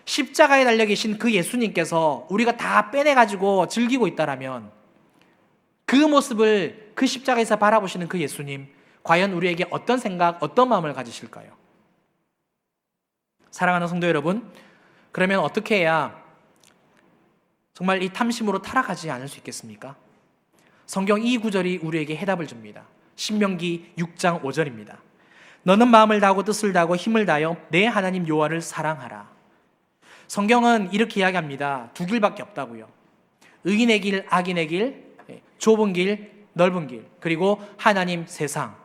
A: 십자가에 달려 계신 그 예수님께서 우리가 다 빼내가지고 즐기고 있다라면 그 모습을, 그 십자가에서 바라보시는 그 예수님, 과연 우리에게 어떤 생각, 어떤 마음을 가지실까요? 사랑하는 성도 여러분, 그러면 어떻게 해야 정말 이 탐심으로 타락하지 않을 수 있겠습니까? 성경 이 구절이 우리에게 해답을 줍니다. 신명기 6장 5절입니다. 너는 마음을 다하고 뜻을 다하고 힘을 다하여 내 하나님 여호와를 사랑하라. 성경은 이렇게 이야기합니다. 두 길밖에 없다고요. 의인의 길, 악인의 길, 좁은 길, 넓은 길, 그리고 하나님, 세상.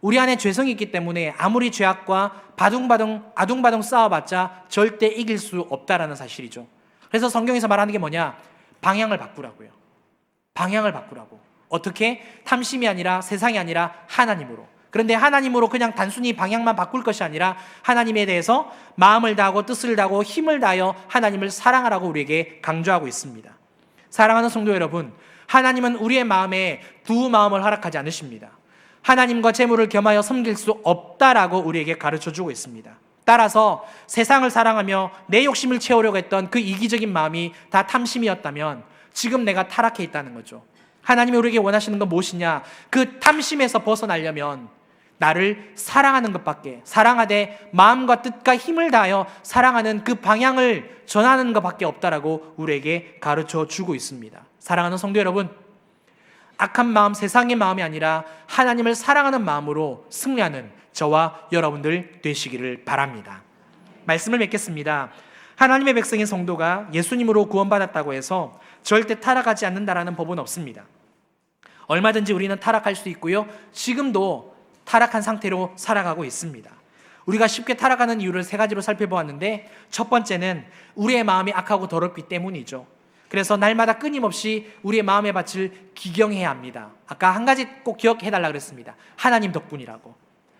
A: 우리 안에 죄성이 있기 때문에 아무리 죄악과 아둥바둥 싸워봤자 절대 이길 수 없다라는 사실이죠. 그래서 성경에서 말하는 게 뭐냐? 방향을 바꾸라고요. 방향을 바꾸라고. 어떻게? 탐심이 아니라, 세상이 아니라 하나님으로. 그런데 하나님으로 그냥 단순히 방향만 바꿀 것이 아니라 하나님에 대해서 마음을 다하고 뜻을 다하고 힘을 다하여 하나님을 사랑하라고 우리에게 강조하고 있습니다. 사랑하는 성도 여러분, 하나님은 우리의 마음에 두 마음을 허락하지 않으십니다. 하나님과 재물을 겸하여 섬길 수 없다라고 우리에게 가르쳐주고 있습니다. 따라서 세상을 사랑하며 내 욕심을 채우려고 했던 그 이기적인 마음이 다 탐심이었다면 지금 내가 타락해 있다는 거죠. 하나님이 우리에게 원하시는 건 무엇이냐? 그 탐심에서 벗어나려면 나를 사랑하는 것밖에, 사랑하되 마음과 뜻과 힘을 다하여 사랑하는 그 방향을 전하는 것밖에 없다라고 우리에게 가르쳐 주고 있습니다. 사랑하는 성도 여러분, 악한 마음, 세상의 마음이 아니라 하나님을 사랑하는 마음으로 승리하는 저와 여러분들 되시기를 바랍니다. 말씀을 맺겠습니다. 하나님의 백성인 성도가 예수님으로 구원받았다고 해서 절대 타락하지 않는다라는 법은 없습니다. 얼마든지 우리는 타락할 수 있고요, 지금도 타락한 상태로 살아가고 있습니다. 우리가 쉽게 타락하는 이유를 세 가지로 살펴보았는데, 첫 번째는 우리의 마음이 악하고 더럽기 때문이죠. 그래서 날마다 끊임없이 우리의 마음의 밭을 기경해야 합니다. 아까 한 가지 꼭 기억해달라 그랬습니다. 하나님 덕분이라고,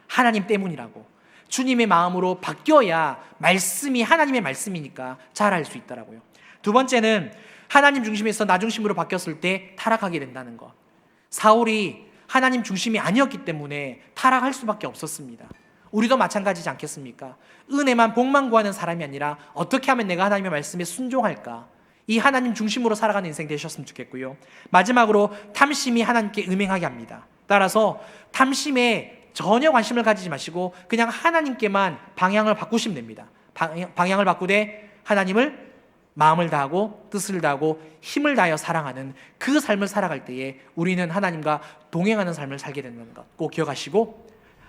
A: 하나님 때문이라고. 주님의 마음으로 바뀌어야 말씀이 하나님의 말씀이니까 잘할 수 있더라고요. 두 번째는 하나님 중심에서 나 중심으로 바뀌었을 때 타락하게 된다는 것. 사울이 하나님 중심이 아니었기 때문에 타락할 수밖에 없었습니다. 우리도 마찬가지지 않겠습니까? 은혜만 복만 구하는 사람이 아니라 어떻게 하면 내가 하나님의 말씀에 순종할까? 이 하나님 중심으로 살아가는 인생 되셨으면 좋겠고요. 마지막으로 탐심이 하나님께 음행하게 합니다. 따라서 탐심에 전혀 관심을 가지지 마시고 그냥 하나님께만 방향을 바꾸시면 됩니다. 방향을 바꾸되 하나님을 마음을 다하고 뜻을 다하고 힘을 다하여 사랑하는 그 삶을 살아갈 때에 우리는 하나님과 동행하는 삶을 살게 된다는 것 꼭 기억하시고,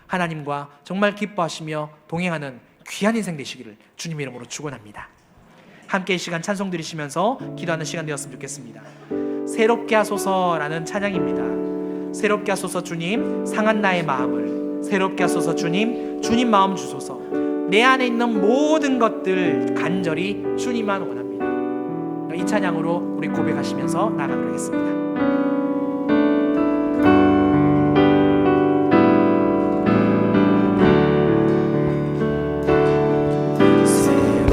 A: 하나님과 정말 기뻐하시며 동행하는 귀한 인생 되시기를 주님 이름으로 축원합니다. 함께 이 시간 찬송 드리시면서 기도하는 시간 되었으면 좋겠습니다. 새롭게 하소서라는 찬양입니다. 새롭게 하소서 주님, 상한 나의 마음을 새롭게 하소서 주님, 주님 마음 주소서. 내 안에 있는 모든 것들 간절히 주님만 원합니다. 이 찬양으로 우리 고백하시면서 나가도록 하겠습니다.
B: 새롭게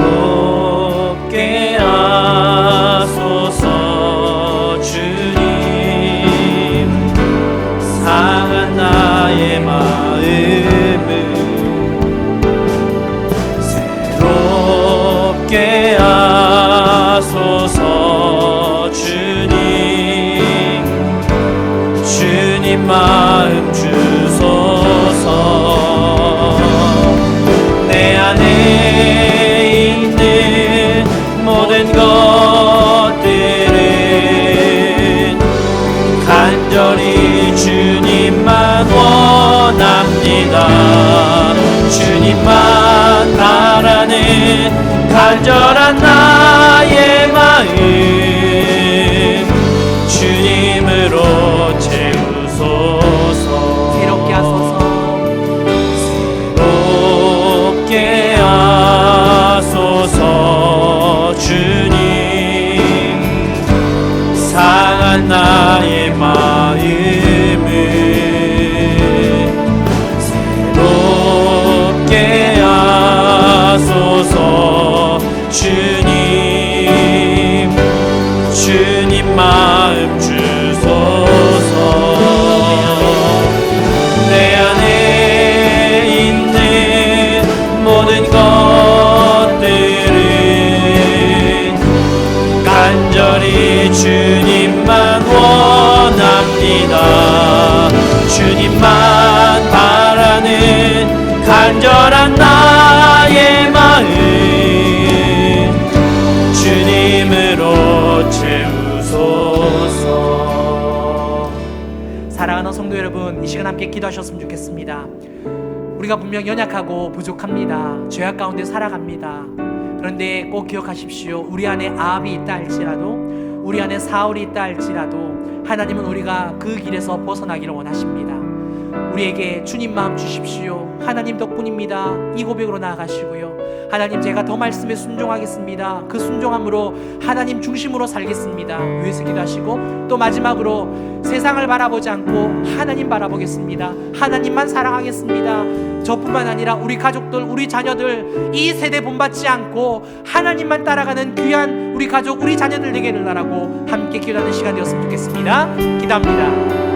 B: 하소서 주님, 상한 나의 마음을 새롭게 하소서 주님, 주님만 바라는 간절한 나의 마음 주님으로 채우소서.
A: 새롭게 하소서.
B: 새롭게 하소서. 주님 상한 나의 마음을 새롭게 하소서. 주님 마음 주소서. 내 안에 있는 모든 것들은 간절히 주님만 원합니다. 주님만 바라는 간절한 나의 마음 주님으로 채우소서.
A: 사랑하는 성도 여러분, 이 시간 함께 기도하셨으면 좋겠습니다. 우리가 분명 연약하고 부족합니다. 죄악 가운데 살아갑니다. 그런데 꼭 기억하십시오. 우리 안에 아합이 있다 할지라도, 우리 안에 사울이 있다 할지라도 하나님은 우리가 그 길에서 벗어나기를 원하십니다. 우리에게 주님 마음 주십시오. 하나님 덕분입니다. 이 고백으로 나아가시고요. 하나님, 제가 더 말씀에 순종하겠습니다. 그 순종함으로 하나님 중심으로 살겠습니다. 위에서 기도하시고, 또 마지막으로 세상을 바라보지 않고 하나님 바라보겠습니다. 하나님만 사랑하겠습니다. 저뿐만 아니라 우리 가족들, 우리 자녀들, 이 세대 본받지 않고 하나님만 따라가는 귀한 우리 가족, 우리 자녀들 되기를 바라고 함께 기도하는 시간 되었으면 좋겠습니다. 기도합니다.